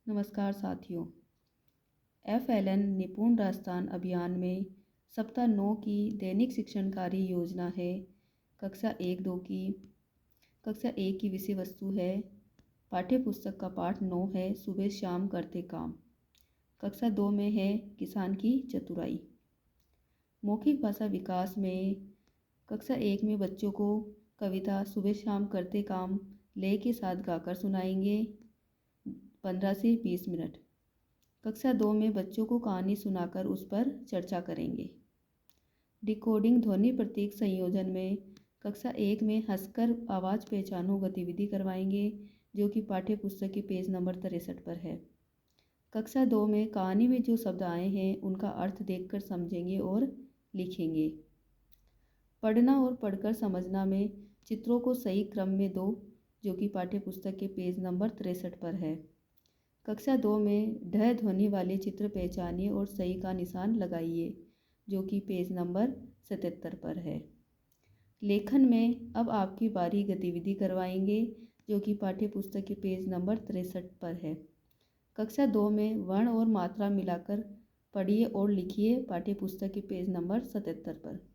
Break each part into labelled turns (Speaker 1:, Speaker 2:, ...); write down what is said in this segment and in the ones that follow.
Speaker 1: नमस्कार साथियों। FLN निपुण राजस्थान अभियान में सप्ताह 9 की दैनिक शिक्षण कार्य योजना है। कक्षा 1 की विषय वस्तु है पाठ्य पुस्तक का पाठ 9 है सुबह शाम करते काम। कक्षा 2 में है किसान की चतुराई। मौखिक भाषा विकास में कक्षा 1 में बच्चों को कविता सुबह शाम करते काम लय के साथ गाकर सुनाएंगे 15 से 20 मिनट। कक्षा 2 में बच्चों को कहानी सुनाकर उस पर चर्चा करेंगे। डिकोडिंग ध्वनि प्रतीक संयोजन में कक्षा 1 में हंसकर आवाज़ पहचानो गतिविधि करवाएंगे जो कि पाठ्य पुस्तक के पेज नंबर 63 पर है। कक्षा 2 में कहानी में जो शब्द आए हैं उनका अर्थ देखकर समझेंगे और लिखेंगे। पढ़ना और पढ़कर समझना में चित्रों को सही क्रम में दो जो कि पाठ्य पुस्तक के पेज नंबर 63 पर है। कक्षा 2 में ढ ध्वनि वाले चित्र पहचानिए और सही का निशान लगाइए जो कि पेज नंबर 77 पर है। लेखन में अब आपकी बारी गतिविधि करवाएंगे जो कि पाठ्य पुस्तक के पेज नंबर 63 पर है। कक्षा 2 में वर्ण और मात्रा मिलाकर पढ़िए और लिखिए पाठ्य पुस्तक के पेज नंबर 77 पर।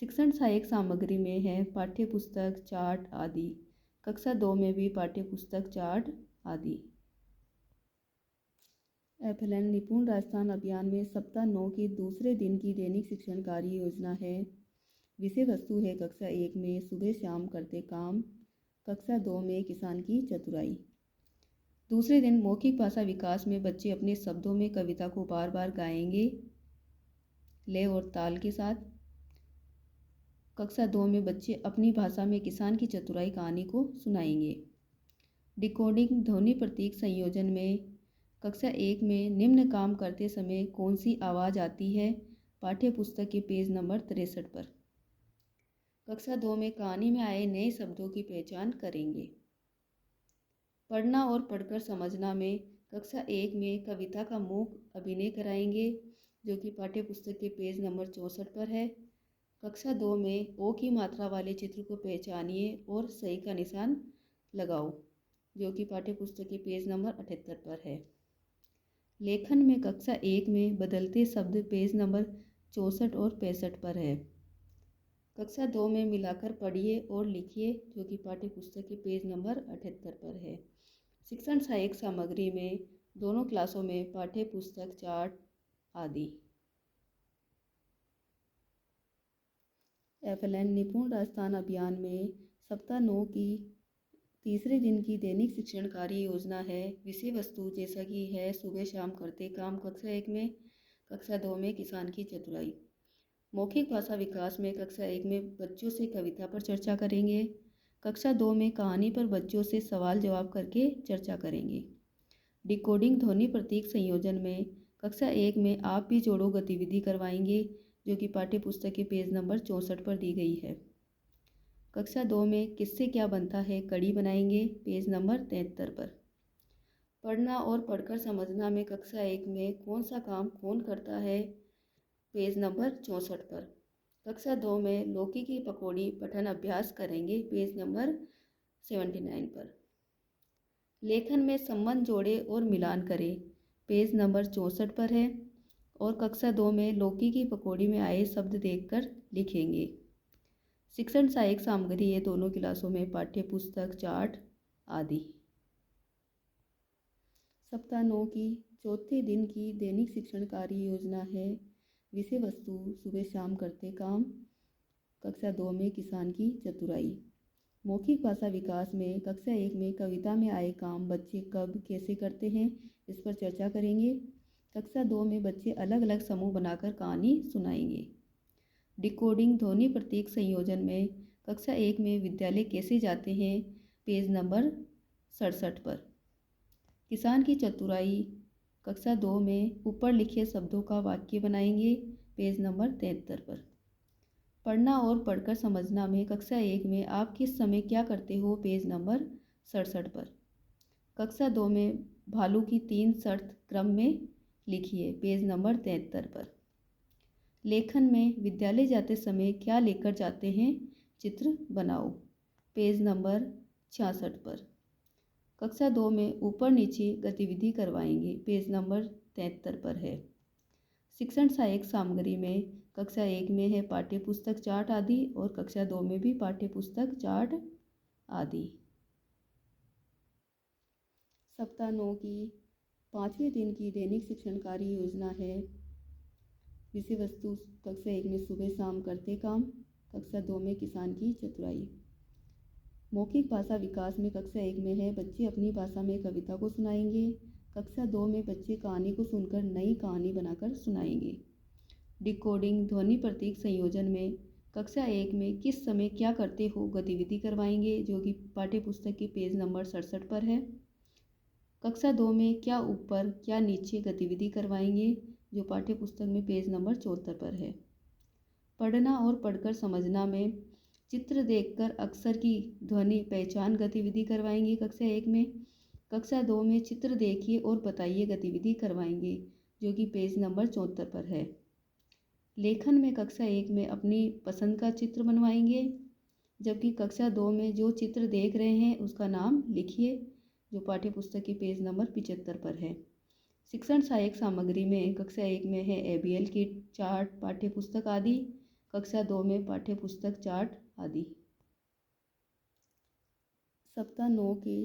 Speaker 1: शिक्षण सहायक सामग्री में है पाठ्य पुस्तक, चार्ट आदि। कक्षा 2 में भी पाठ्य पुस्तक, चार्ट आदि। FLN निपुण राजस्थान अभियान में सप्ताह 9 के दूसरे दिन की दैनिक शिक्षण कार्य योजना है। विषय वस्तु है कक्षा 1 में सुबह शाम करते काम। कक्षा 2 में किसान की चतुराई। दूसरे दिन मौखिक भाषा विकास में बच्चे अपने शब्दों में कविता को बार बार गाएंगे लय और ताल के साथ। कक्षा 2 में बच्चे अपनी भाषा में किसान की चतुराई कहानी को सुनाएंगे। डिकोडिंग ध्वनि प्रतीक संयोजन में कक्षा 1 में निम्न काम करते समय कौन सी आवाज़ आती है पाठ्य पुस्तक के पेज नंबर 63 पर। कक्षा 2 में कहानी में आए नए शब्दों की पहचान करेंगे। पढ़ना और पढ़कर समझना में कक्षा 1 में कविता का मूक अभिनय कराएंगे जो कि पाठ्य पुस्तक के पेज नंबर 64 पर है। कक्षा 2 में ओ की मात्रा वाले चित्र को पहचानिए और सही का निशान लगाओ जो कि पाठ्य पुस्तक के पेज नंबर 78 पर है। लेखन में कक्षा 1 में बदलते शब्द पेज नंबर 64 और 65 पर है। कक्षा 2 में मिलाकर पढ़िए और लिखिए जो कि पाठ्य पुस्तक के पेज नंबर 78 पर है। शिक्षण सहायक सामग्री में दोनों क्लासों में पाठ्य पुस्तक, चार्ट आदि। FLN निपुण राजस्थान अभियान में सप्ताह 9 की तीसरे दिन की दैनिक शिक्षण कार्य योजना है। विषय वस्तु जैसा कि है सुबह शाम करते काम कक्षा 1 में। कक्षा 2 में किसान की चतुराई। मौखिक भाषा विकास में कक्षा 1 में बच्चों से कविता पर चर्चा करेंगे। कक्षा 2 में कहानी पर बच्चों से सवाल जवाब करके चर्चा करेंगे। डिकोडिंग ध्वनि प्रतीक संयोजन में कक्षा 1 में आप भी जोड़ो गतिविधि करवाएंगे जो कि पाठ्य पुस्तक के पेज नंबर 64 पर दी गई है। कक्षा 2 में किससे क्या बनता है कड़ी बनाएंगे पेज नंबर 73 पर। पढ़ना और पढ़कर समझना में कक्षा 1 में कौन सा काम कौन करता है पेज नंबर 64 पर। कक्षा 2 में लौकी की पकौड़ी पठन अभ्यास करेंगे पेज नंबर 79 पर। लेखन में संबंध जोड़े और मिलान करें पेज नंबर 64 पर है और कक्षा 2 में लौकी की पकौड़ी में आए शब्द देखकर लिखेंगे। शिक्षण सहायक सामग्री है दोनों क्लासों में पाठ्य पुस्तक, चार्ट आदि। सप्ताह 9 की चौथे दिन की दैनिक शिक्षण कार्य योजना है। विषय वस्तु सुबह शाम करते काम। कक्षा 2 में किसान की चतुराई। मौखिक भाषा विकास में कक्षा 1 में कविता में आए काम बच्चे कब कैसे करते हैं इस पर चर्चा करेंगे। कक्षा 2 में बच्चे अलग अलग समूह बनाकर कहानी सुनाएंगे। डिकोडिंग ध्वनि प्रतीक संयोजन में कक्षा 1 में विद्यालय कैसे जाते हैं पेज नंबर 67 पर। किसान की चतुराई कक्षा 2 में ऊपर लिखे शब्दों का वाक्य बनाएंगे पेज नंबर 73 पर। पढ़ना और पढ़कर समझना में कक्षा 1 में आप किस समय क्या करते हो पेज नंबर 67 पर। कक्षा 2 में भालू की 3 शर्त क्रम में लिखिए पेज नंबर 73 पर। लेखन में विद्यालय जाते समय क्या लेकर जाते हैं चित्र बनाओ पेज नंबर 66 पर। कक्षा 2 में ऊपर नीचे गतिविधि करवाएंगे, पेज नंबर 73 पर है। शिक्षण सहायक सामग्री में कक्षा 1 में है पाठ्य पुस्तक, चार्ट आदि, और कक्षा 2 में भी पाठ्य पुस्तक, चार्ट आदि। सप्ताह 9 की 5वें दिन की दैनिक शिक्षण कार्य योजना है। विषय वस्तु कक्षा 1 में सुबह शाम करते काम, कक्षा 2 में किसान की चतुराई। मौखिक भाषा विकास में कक्षा 1 में है बच्चे अपनी भाषा में कविता को सुनाएंगे, कक्षा 2 में बच्चे कहानी को सुनकर नई कहानी बनाकर सुनाएंगे। डिकोडिंग ध्वनि प्रतीक संयोजन में कक्षा 1 में किस समय क्या करते हो गतिविधि करवाएंगे, जो कि पाठ्य पुस्तक के पेज नंबर 67 पर है। कक्षा 2 में क्या ऊपर क्या नीचे गतिविधि करवाएंगे, जो पाठ्य पुस्तक में पेज नंबर 74 पर है। पढ़ना और पढ़कर समझना में चित्र देखकर अक्षर की ध्वनि पहचान गतिविधि करवाएंगे कक्षा 1 में। कक्षा 2 में चित्र देखिए और बताइए गतिविधि करवाएंगे, जो कि पेज नंबर 74 पर है। लेखन में कक्षा 1 में अपनी पसंद का चित्र बनवाएंगे, जबकि कक्षा 2 में जो चित्र देख रहे हैं उसका नाम लिखिए, जो पाठ्य पुस्तक के पेज नंबर 75 पर है। शिक्षण सहायक सामग्री में कक्षा 1 में है ABL किट, चार्ट, पाठ्य पुस्तक आदि, कक्षा 2 में पाठ्य पुस्तक, चार्ट आदि। सप्ताह 9 के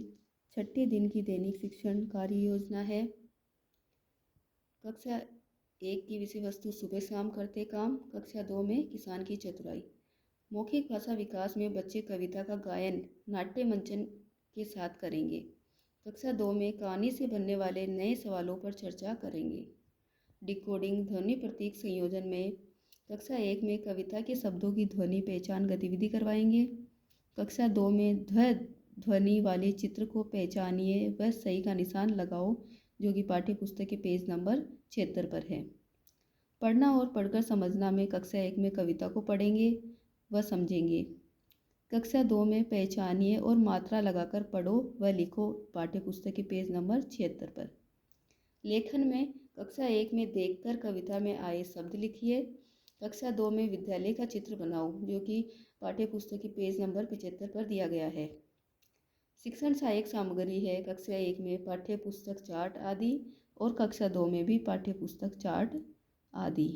Speaker 1: 6ठे दिन की दैनिक शिक्षण कार्य योजना है। कक्षा 1 की विषय वस्तु सुबह शाम करते काम, कक्षा 2 में किसान की चतुराई। मौखिक भाषा विकास में बच्चे कविता का गायन नाट्य मंचन के साथ करेंगे। कक्षा 2 में कहानी से बनने वाले नए सवालों पर चर्चा करेंगे। डिकोडिंग ध्वनि प्रतीक संयोजन में कक्षा 1 में कविता के शब्दों की ध्वनि पहचान गतिविधि करवाएंगे। कक्षा 2 में ध्वनि वाले चित्र को पहचानिए व सही का निशान लगाओ, जो कि पाठ्य पुस्तक के पेज नंबर 76 पर है। पढ़ना और पढ़कर समझना में कक्षा 1 में कविता को पढ़ेंगे व समझेंगे। कक्षा 2 में पहचानिए और मात्रा लगाकर पढ़ो व लिखो, पाठ्य पुस्तक के पेज नंबर 76 पर। लेखन में कक्षा 1 में देखकर कविता में आए शब्द लिखिए, कक्षा 2 में विद्यालय का चित्र बनाओ, जो कि पाठ्य पुस्तक के पेज नंबर 75 पर दिया गया है। शिक्षण सहायक सामग्री है कक्षा 1 में पाठ्य पुस्तक, चार्ट आदि, और कक्षा 2 में भी पाठ्य पुस्तक, चार्ट आदि।